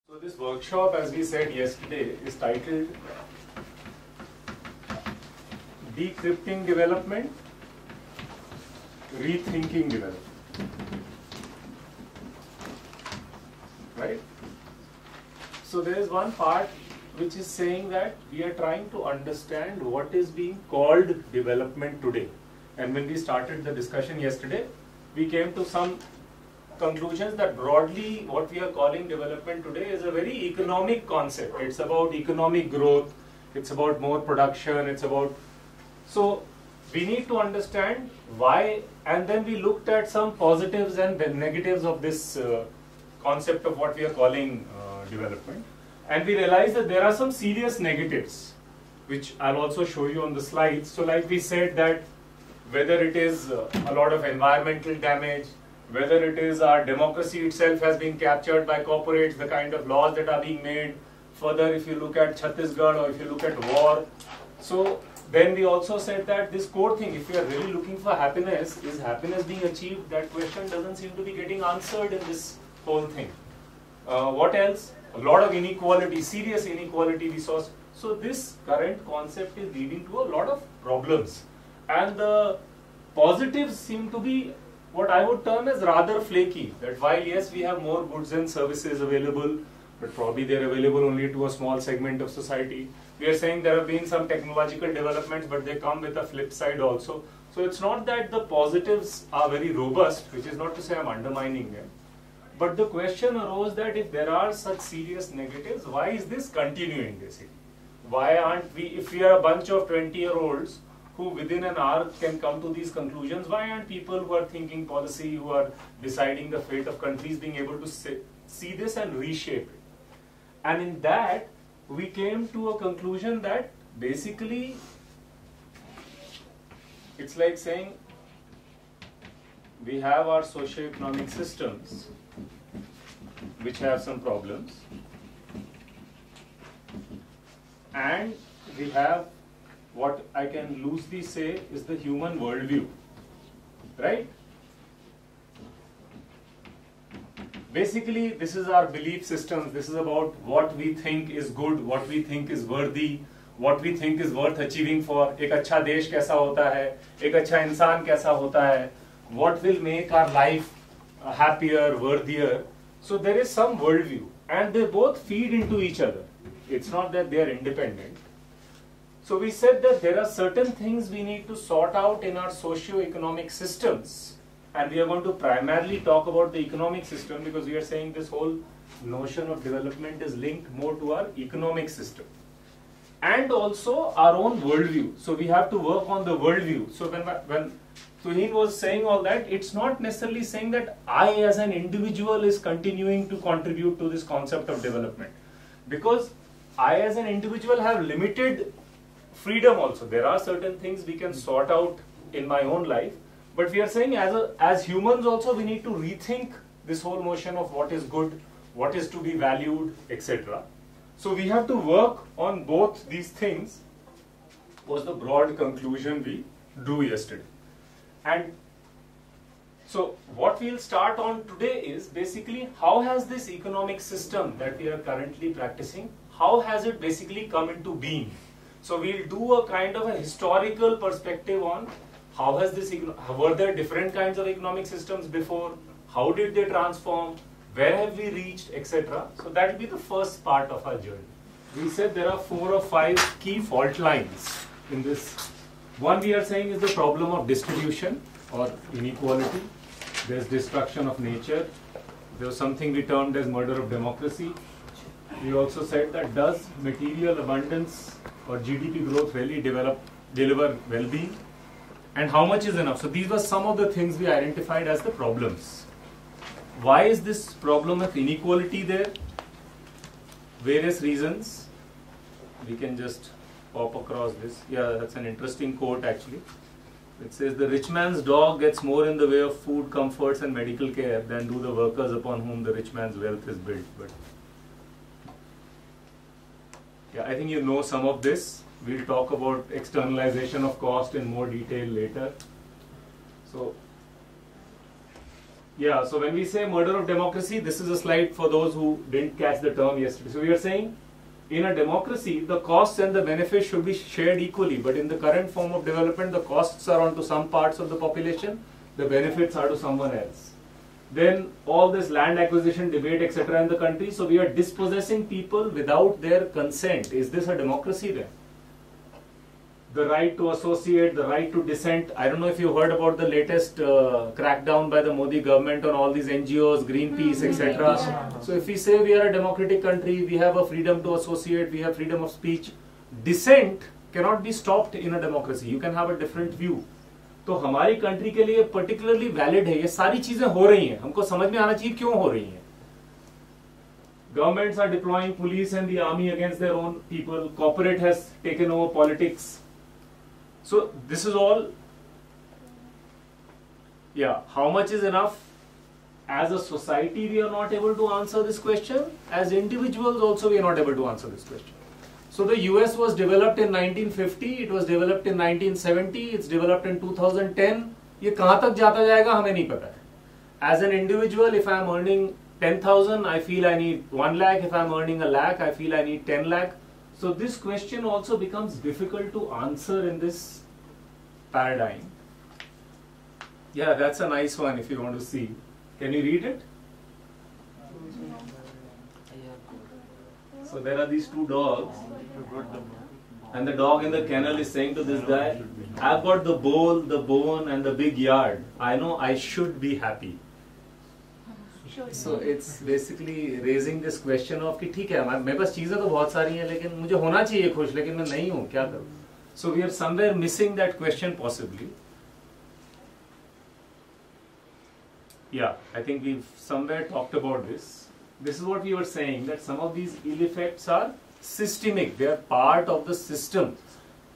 So this workshop, as we said yesterday, is titled Decrypting Development, Rethinking Development. Right? So there is one part which is saying that we are trying to understand what is being called development today. And when we started the discussion yesterday, we came to some conclusions that broadly what we are calling development today is a very economic concept. It's about economic growth, it's about more production, it's about... So we need to understand why, and then we looked at some positives and negatives of this concept of what we are calling development. And we realized that there are some serious negatives, which I'll also show you on the slides. So like we said that whether it is a lot of environmental damage, whether it is our democracy itself has been captured by corporates, the kind of laws that are being made. Further, if you look at Chhattisgarh or if you look at war. So then we also said that this core thing, if you are really looking for happiness, is happiness being achieved? That question doesn't seem to be getting answered in this whole thing. What else? A lot of inequality, serious inequality we saw. So this current concept is leading to a lot of problems. And the positives seem to be what I would term as rather flaky. That while yes, we have more goods and services available, but probably they are available only to a small segment of society. We are saying there have been some technological developments, but they come with a flip side also. So it's not that the positives are very robust, which is not to say I'm undermining them. But the question arose that if there are such serious negatives, why is this continuing basically? Why aren't we, if we are a bunch of 20-year-olds who within an hour can come to these conclusions, why aren't people who are thinking policy, who are deciding the fate of countries being able to see this and reshape it? And in that, we came to a conclusion that basically, it's like saying we have our socio-economic systems which have some problems, and we have what I can loosely say is the human worldview, right? Basically, this is our belief systems. This is about what we think is good, what we think is worthy, what we think is worth achieving for. एक अच्छा देश कैसा होता है, एक अच्छा इंसान कैसा होता है, what will make our life happier, worthier. So there is some worldview, and they both feed into each other. It's not that they are independent. So we said that there are certain things we need to sort out in our socio-economic systems, and we are going to primarily talk about the economic system because we are saying this whole notion of development is linked more to our economic system and also our own worldview. So we have to work on the worldview. So when Tuhin was saying all that, it's not necessarily saying that I as an individual is continuing to contribute to this concept of development, because I as an individual have limited freedom also. There are certain things we can sort out in my own life, but we are saying as humans also we need to rethink this whole notion of what is good, what is to be valued, etc. So we have to work on both these things was the broad conclusion we drew yesterday. And so what we'll start on today is basically how has this economic system that we are currently practicing, how has it basically come into being? So we'll do a kind of a historical perspective on how has this, were there different kinds of economic systems before, how did they transform, where have we reached, etc. So that will be the first part of our journey. We said there are 4 or 5 key fault lines in this. One we are saying is the problem of distribution or inequality. There's destruction of nature. There was something we termed as murder of democracy. We also said that does material abundance or GDP growth really deliver well-being, and how much is enough? So these were some of the things we identified as the problems. Why is this problem of inequality there? Various reasons. We can just pop across this. Yeah, that's an interesting quote actually. It says, the rich man's dog gets more in the way of food, comforts and medical care than do the workers upon whom the rich man's wealth is built. But yeah, I think you know some of this. We'll talk about externalization of cost in more detail later. So Yeah, so when we say murder of democracy, this is a slide for those who didn't catch the term yesterday. So we are saying in a democracy, the costs and the benefits should be shared equally. But in the current form of development, the costs are onto some parts of the population, the benefits are to someone else. Then all this land acquisition debate, etc. in the country. So we are dispossessing people without their consent. Is this a democracy then? The right to associate, the right to dissent. I don't know if you heard about the latest crackdown by the Modi government on all these NGOs, Greenpeace, etc. Yeah. So if we say we are a democratic country, we have a freedom to associate, we have freedom of speech. Dissent cannot be stopped in a democracy. You can have a different view. तो हमारी country के लिए particularly valid है, ये सारी चीजें हो रही हैं, हमको समझ में आना चाहिए क्यों हो रही हैं. Governments are deploying police and the army against their own people. Corporate has taken over politics. So this is all, yeah, how much is enough? As a society we are not able to answer this question. As individuals also we are not able to answer this question. So the US was developed in 1950, it was developed in 1970, it's developed in 2010. ये कहाँ तक जाता जाएगा हमें नहीं पता है. As an individual, if I am earning 10,000, I feel I need 1 lakh. If I am earning a lakh, I feel I need 10 lakh. So this question also becomes difficult to answer in this paradigm. Yeah, that's a nice one if you want to see. Can you read it? So there are these two dogs, and the dog in the kennel is saying to this guy, I've got the bowl, the bone and the big yard. I know I should be happy. So it's basically raising this question of कि ठीक है मेरे पास चीजें तो बहुत सारी हैं लेकिन मुझे होना चाहिए खुश, लेकिन मैं नहीं हूँ, क्या करूँ. So we are somewhere missing that question possibly. Yeah, I think we've somewhere talked about this. This is what we were saying, that some of these ill effects are systemic, they are part of the system.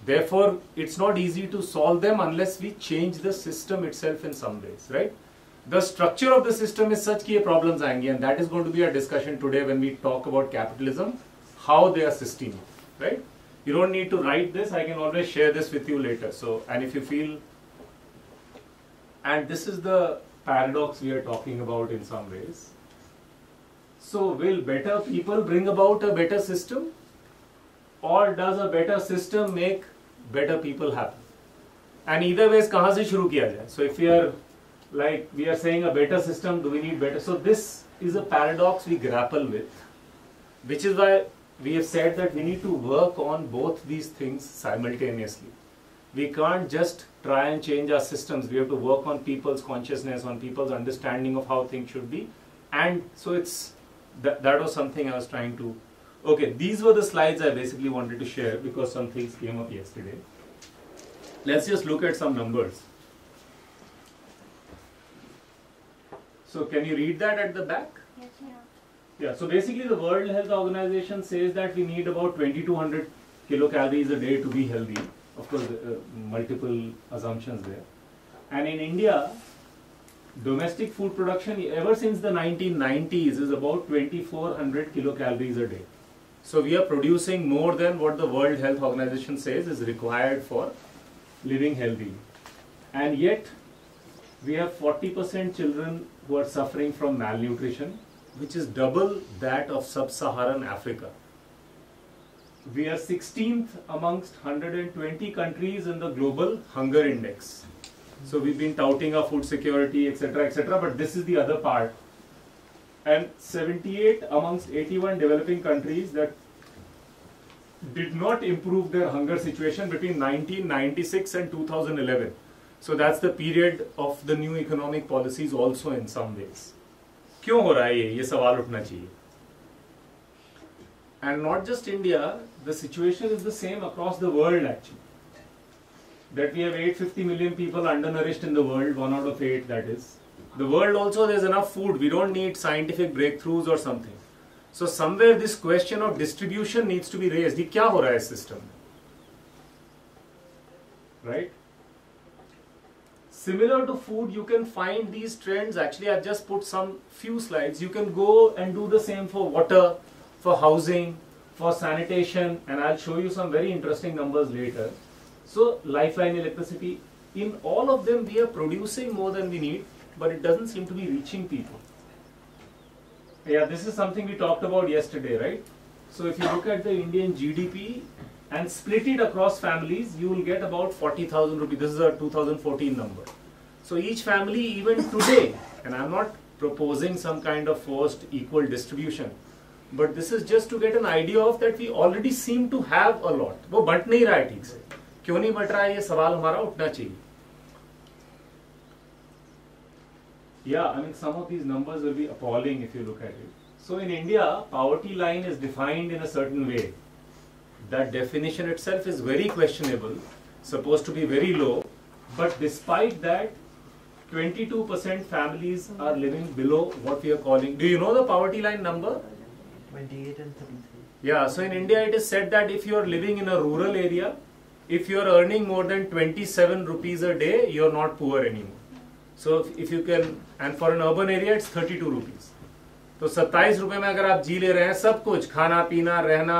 Therefore, it's not easy to solve them unless we change the system itself in some ways, right? The structure of the system is such that problems आएंगे, and that is going to be our discussion today when we talk about capitalism, how they are systemic, right? You don't need to write this, I can always share this with you later. So, and if you feel, and this is the paradox we are talking about in some ways. So will better people bring about a better system, or does a better system make better people happy? And either ways कहाँ से शुरू किया जाए? So if we are like we are saying a better system, do we need better? So this is a paradox we grapple with, which is why we have said that we need to work on both these things simultaneously. We can't just try and change our systems. We have to work on people's consciousness, on people's understanding of how things should be. And so it's that was something I was trying to. Okay, these were the slides I basically wanted to share because some things came up yesterday. Let's just look at some numbers. So can you read that at the back? Yes, yeah. Yeah, so basically the World Health Organization says that we need about 2200 kilocalories a day to be healthy. Of course, multiple assumptions there. And in India, domestic food production ever since the 1990s is about 2400 kilocalories a day. So we are producing more than what the World Health Organization says is required for living healthy. And yet, we have 40% children who are suffering from malnutrition, which is double that of sub-Saharan Africa. We are 16th amongst 120 countries in the global hunger index. So we've been touting our food security, etc., but this is the other part. And 78 amongst 81 developing countries that did not improve their hunger situation between 1996 and 2011. So that's the period of the new economic policies also in some ways. क्यों हो रहा है ये सवाल उठना चाहिए. And not just India, the situation is the same across the world actually. That we have 850 million people undernourished in the world, 1 out of 8 that is. The world also there's enough food, we don't need scientific breakthroughs or something. So somewhere this question of distribution needs to be raised. ये क्या हो रहा है इस system? Right? Similar to food, you can find these trends. Actually, I've just put some few slides. You can go and do the same for water, for housing, for sanitation, and I'll show you some very interesting numbers later. So, lifeline electricity, in all of them we are producing more than we need, but it doesn't seem to be reaching people. Yeah, this is something we talked about yesterday, right? So if you look at the Indian GDP and split it across families, you will get about 40,000 rupees. This is a 2014 number. So each family, even today, and I'm not proposing some kind of forced equal distribution, but this is just to get an idea of that we already seem to have a lot. वो बंट नहीं रहा है ठीक से. क्यों नहीं बंट रहा है, ये सवाल हमारा उठना चाहिए. Yeah, I mean some of these numbers will be appalling if you look at it. So in India, poverty line is defined in a certain way. That definition itself is very questionable, supposed to be very low, but despite that, 22% families are living below what we are calling. Do you know the poverty line number? 28 and 33. Yeah, so in India it is said that if you are living in a rural area, if you are earning more than 27 rupees a day, you are not poor anymore. So if you can, and for an urban area it's 32 rupees. तो 27 रुपए में अगर आप जी ले रहे हैं, सब कुछ खाना पीना रहना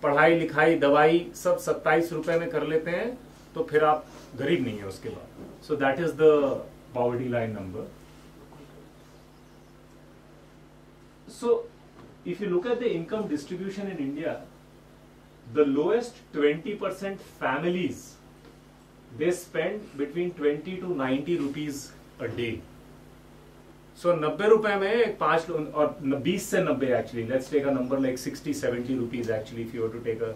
पढ़ाई लिखाई दवाई सब 27 रुपए में कर लेते हैं, तो फिर आप गरीब नहीं है उसके बाद. So that is the poverty line number. So if you look at the income distribution in India, the lowest 20% families, they spend between 20 to 90 rupees a day. So 90 रुपए में एक 5 और 20 से 90 actually, let's take a number like 60-70 rupees actually if you were to take a,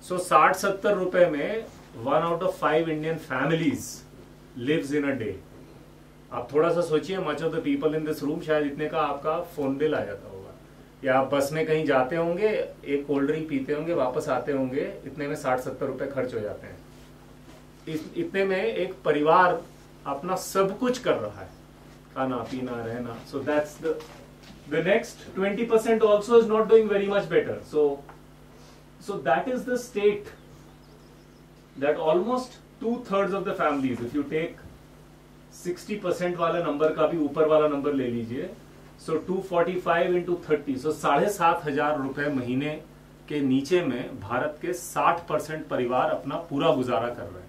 so 60-70 रुपए में 1 out of 5 Indian families lives in a day. आप थोड़ा सा सोचिए, much of the people in this room शायद इतने का आपका फोन बिल आ जाता होगा, या आप बस में कहीं जाते होंगे, एक कोल्ड ड्रिंक पीते होंगे, वापस आते होंगे, इतने में 60-70 रुपए खर्च हो जाते हैं. इतने में एक परिवार अपना सब कुछ कर रहा है, खाना पीना रहना. So that's the next 20% also is not doing very much better. So that is the state that almost 2/3 of the families, if you take 60% वाला नंबर का भी ऊपर वाला नंबर ले लीजिए, so 245 into 30, so 7,500 रुपए महीने के नीचे में भारत के 60% परिवार अपना पूरा गुजारा कर रहे हैं.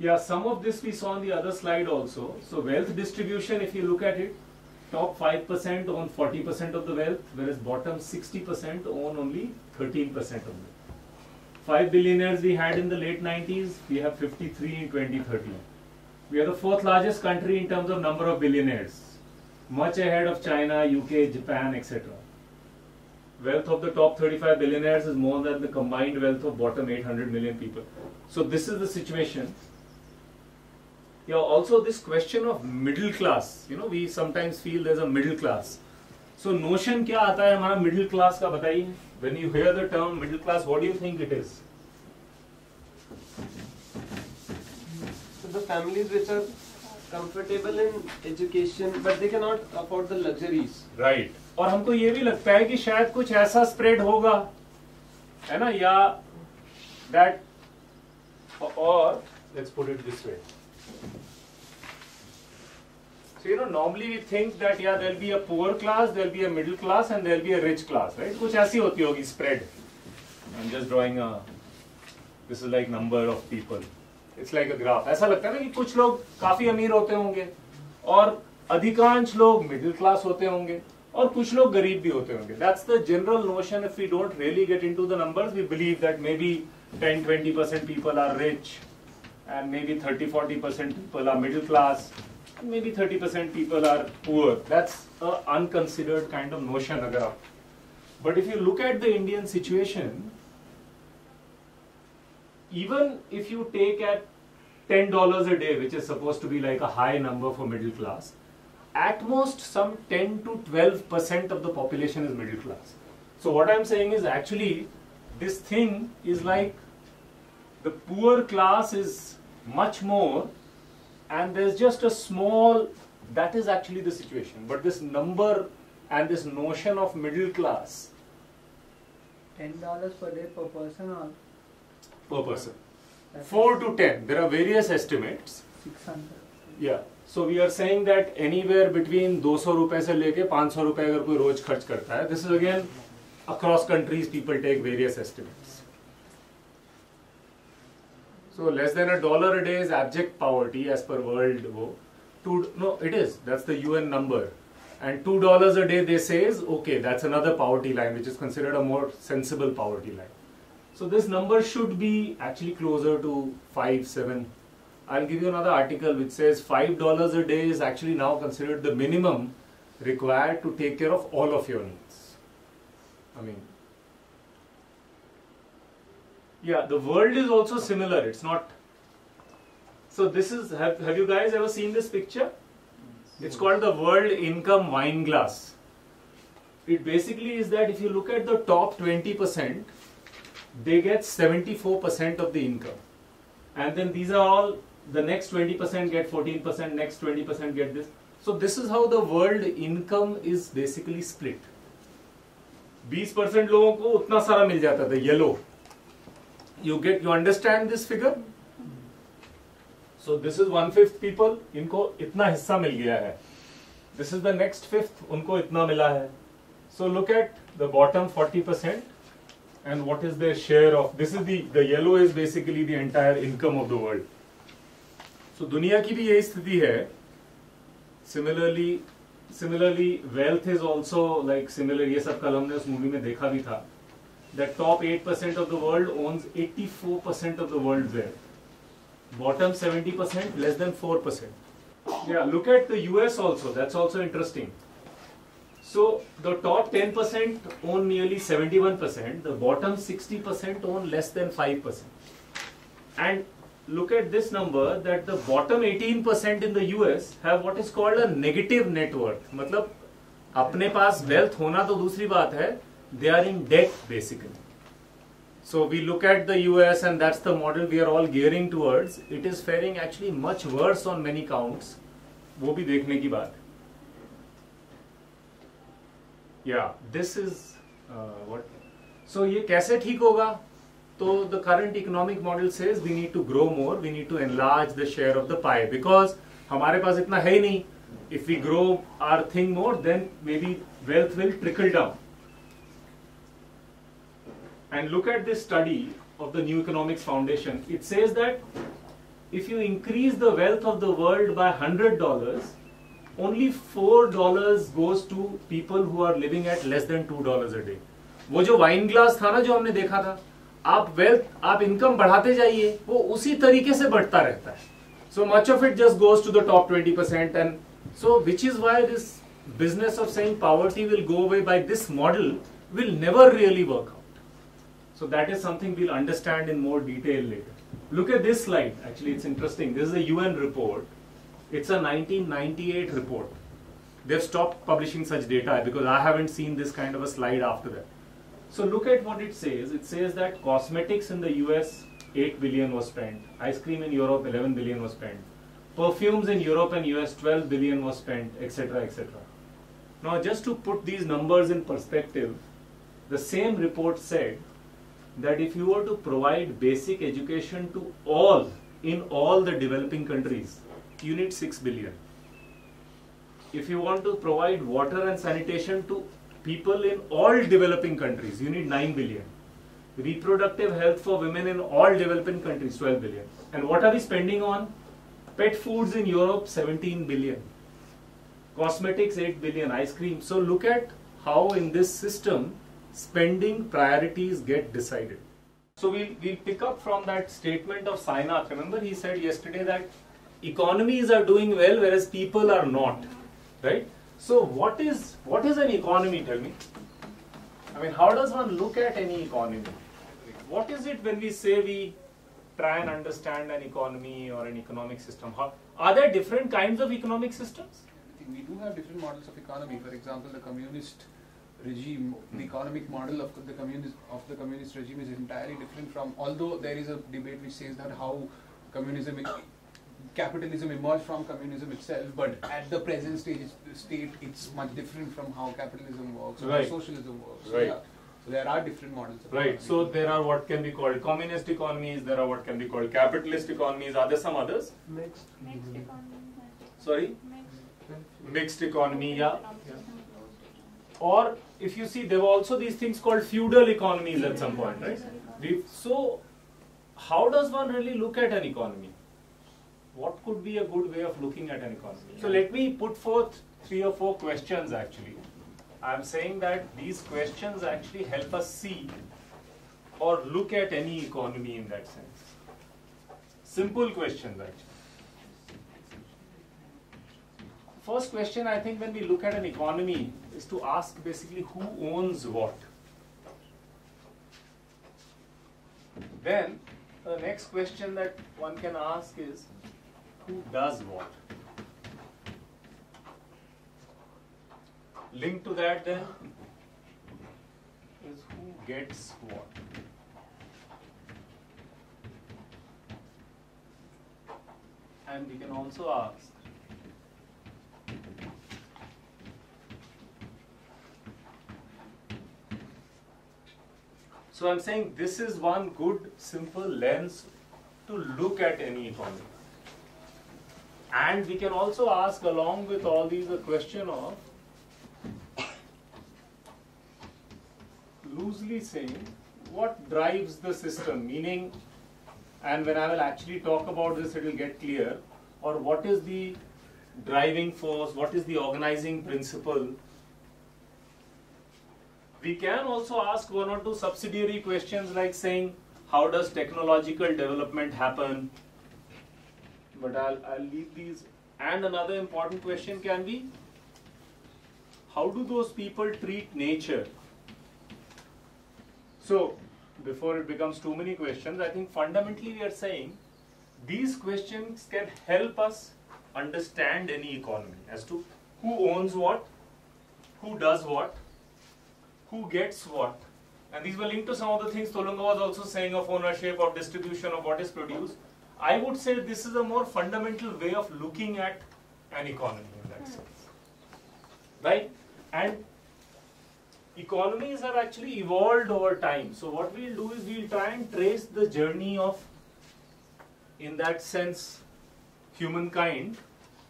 Yeah, some of this we saw on the other slide also. So wealth distribution, if you look at it, top 5% own 40% of the wealth, whereas bottom 60% own only 13% of it. 5 billionaires we had in the late 90s, we have 53 in 2013. We are the 4th largest country in terms of number of billionaires, much ahead of China, UK, Japan, etc. Wealth of the top 35 billionaires is more than the combined wealth of bottom 800 million people. So this is the situation. Yeah, also this question of middle class, you know, we sometimes feel there's a middle class. So notion क्या आता है हमारा middle class का, बताइए. When you hear the term middle class, what do you think it is? So the families which are comfortable in education but they cannot afford the luxuries. Right. और हमको ये भी लगता है कि शायद कुछ ऐसा स्प्रेड होगा, है ना, या that, or let's put it this way. So you know, normally we think that yeah, there'll be a poor class, there'll be a middle class, and there'll be a rich class, right? कुछ ऐसी होती होगी spread. I'm just drawing a. This is like number of people. It's like a graph. ऐसा लगता है ना कि कुछ लोग काफी अमीर होते होंगे, और अधिकांश लोग middle class होते होंगे, और कुछ लोग गरीब भी होते होंगे. That's the general notion. If we don't really get into the numbers, we believe that maybe 10-20% people are rich, and maybe 30-40% people are middle class, and maybe 30% people are poor. That's an unconsidered kind of notion. But if you look at the Indian situation, even if you take at $10 a day, which is supposed to be like a high number for middle class, at most some 10 to 12% of the population is middle class. So what I'm saying is actually this thing is like the poor class is much more, and there's just a small, that is actually the situation. But this number and this notion of middle class, $10 per day per person or per person, 4 to 10, there are various estimates. 600. Yeah, so we are saying that anywhere between 200 रुपए से लेके 500 रुपए अगर कोई रोज खर्च करता है. This is again across countries, people take various estimates. So less than $1 a day is abject poverty as per world wo. No, it is. That's the UN number. And $2 a day, they say, is okay. That's another poverty line, which is considered a more sensible poverty line. So this number should be actually closer to 5, 7. I'll give you another article which says $5 a day is actually now considered the minimum required to take care of all of your needs. I mean, yeah, the world is also similar. It's not. So this is, have you guys ever seen this picture? It's called the World Income Wine Glass. It basically is that if you look at the top 20%, they get 74% of the income. And then these are all, the next 20% get 14%, next 20% get this. So this is how the world income is basically split. 20% लोगों को उतना सारा मिल जाता था, yellow. You understand this figure? So this is 1/5 people, इनको इतना हिस्सा मिल गया है. This is the next fifth, उनको इतना मिला है. So look at the bottom 40% and what is their share of, this is the yellow is basically the entire income of the world. So दुनिया की भी यही स्थिति है. Similarly, wealth is also like similar, ये सब कल हमने उस मूवी में देखा भी था. The top 8% of the world owns 84% of the world's wealth. Bottom 70%, less than 4%. Yeah, look at the US also, that's also interesting. So the top 10% own nearly 71%, the bottom 60% own less than 5%. And look at this number that the bottom 18% in the US have what is called a negative net worth. मतलब अपने पास wealth होना तो दूसरी बात है, they are in debt basically. So we look at the US and that's the model we are all gearing towards. It is faring actually much worse on many counts. वो भी देखने की बात है. Yeah, this is what. So ये कैसे ठीक होगा? So the current economic model says we need to grow more, we need to enlarge the share of the pie because हमारे पास इतना है ही नहीं. If we grow our thing more, then maybe wealth will trickle down. And look at this study of the New Economics Foundation. It says that if you increase the wealth of the world by $100, only $4 goes to people who are living at less than $2 a day. वो जो wine glass था ना जो हमने देखा था, आप wealth, आप इनकम बढ़ाते जाइए, वो उसी तरीके से बढ़ता रहता है. So much of it just goes to the top 20%, and so which is why this business of saying poverty will go away by this model will never really work out. So that is something we'll understand in more detail later. Look at this slide. Actually, it's interesting. This is a UN report. It's a 1998 report. They've stopped publishing such data because I haven't seen this kind of a slide after that. So look at what it says. It says that cosmetics in the US, 8 billion was spent. Ice cream in Europe, 11 billion was spent. Perfumes in Europe and US, 12 billion was spent, etc., etc. Now, just to put these numbers in perspective, the same report said that if you were to provide basic education to all, in all the developing countries, you need 6 billion. If you want to provide water and sanitation to people in all developing countries, you need 9 billion. Reproductive health for women in all developing countries, 12 billion. And what are we spending on? Pet foods in Europe, 17 billion. Cosmetics, 8 billion. Ice cream. So look at how in this system, spending priorities get decided. So we'll pick up from that statement of Sainath. Remember he said yesterday that economies are doing well whereas people are not, right? So what is an economy, tell me? I mean, how does one look at any economy? What is it when we say we try and understand an economy or an economic system? Are there different kinds of economic systems? I think we do have different models of economy. For example, the communist regime, the economic model of the communist regime is entirely different from, although there is a debate which says that how capitalism emerged from communism itself, but at the present state it's much different from how capitalism works or right. how socialism works. Right. So, yeah. So there are different models of Right. economy. So there are what can be called communist economies, there are what can be called capitalist economies. Are there some others? Mixed. Mixed economy. Sorry? Mixed. Mixed economy, yeah. Or if you see, there were also these things called feudal economies at some point, right? So how does one really look at an economy? what could be a good way of looking at an economy? So let me put forth 3 or 4 questions actually. I'm saying that these questions actually help us see or look at any economy in that sense. Simple questions actually. First question, I think, when we look at an economy is to ask basically who owns what. Then the next question that one can ask is who does what. Linked to that then is who gets what. And we can also ask so I'm saying this is one good simple lens to look at any economy. And we can also ask along with all these a question of loosely saying what drives the system, meaning, and when I will actually talk about this it will get clear, or what is the driving force, what is the organizing principle. We can also ask 1 or 2 subsidiary questions like saying how does technological development happen, but I'll leave these. And another important question can be how do those people treat nature. So before it becomes too many questions, I think fundamentally we are saying these questions can help us understand any economy as to who owns what, who does what, who gets what. And these were linked to some of the things Tolunga was also saying of ownership, of distribution, of what is produced. I would say this is a more fundamental way of looking at an economy in that sense. Right? And economies have actually evolved over time. So what we'll do is we'll try and trace the journey of, in that sense, humankind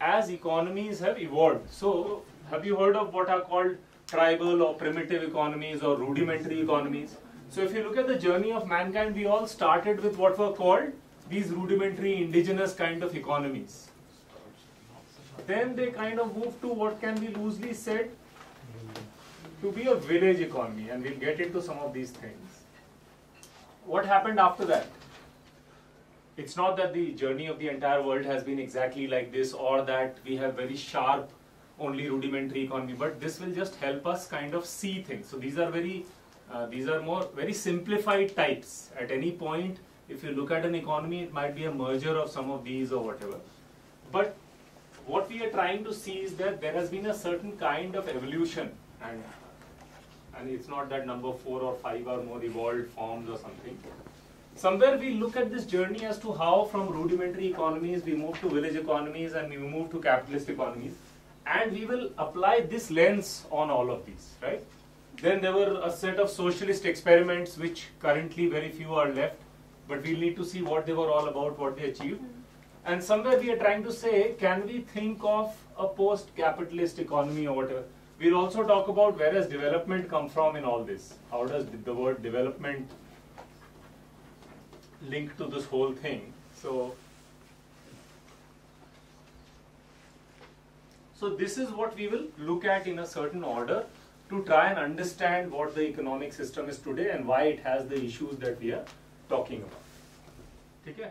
as economies have evolved. So have you heard of what are called tribal or primitive economies or rudimentary economies? So if you look at the journey of mankind, we all started with what were called these rudimentary indigenous kind of economies. Then they kind of moved to what can be loosely said to be a village economy, and we'll get into some of these things. What happened after that? It's not that the journey of the entire world has been exactly like this, or that we have very sharp only rudimentary economy, but this will just help us kind of see things. So these are very simplified types. At any point, if you look at an economy, it might be a merger of some of these or whatever. But what we are trying to see is that there has been a certain kind of evolution, and it's not that number 4 or 5 are more evolved forms or something. Somewhere we look at this journey as to how from rudimentary economies we move to village economies and we move to capitalist economies, and we will apply this lens on all of these, right? Then there were a set of socialist experiments which currently very few are left, but we'll need to see what they were all about, what they achieved. And somewhere we are trying to say, can we think of a post-capitalist economy or whatever? We'll also talk about where does development come from in all this? How does the word development link to this whole thing? So this is what we will look at in a certain order to try and understand what the economic system is today and why it has the issues that we are talking about. Okay?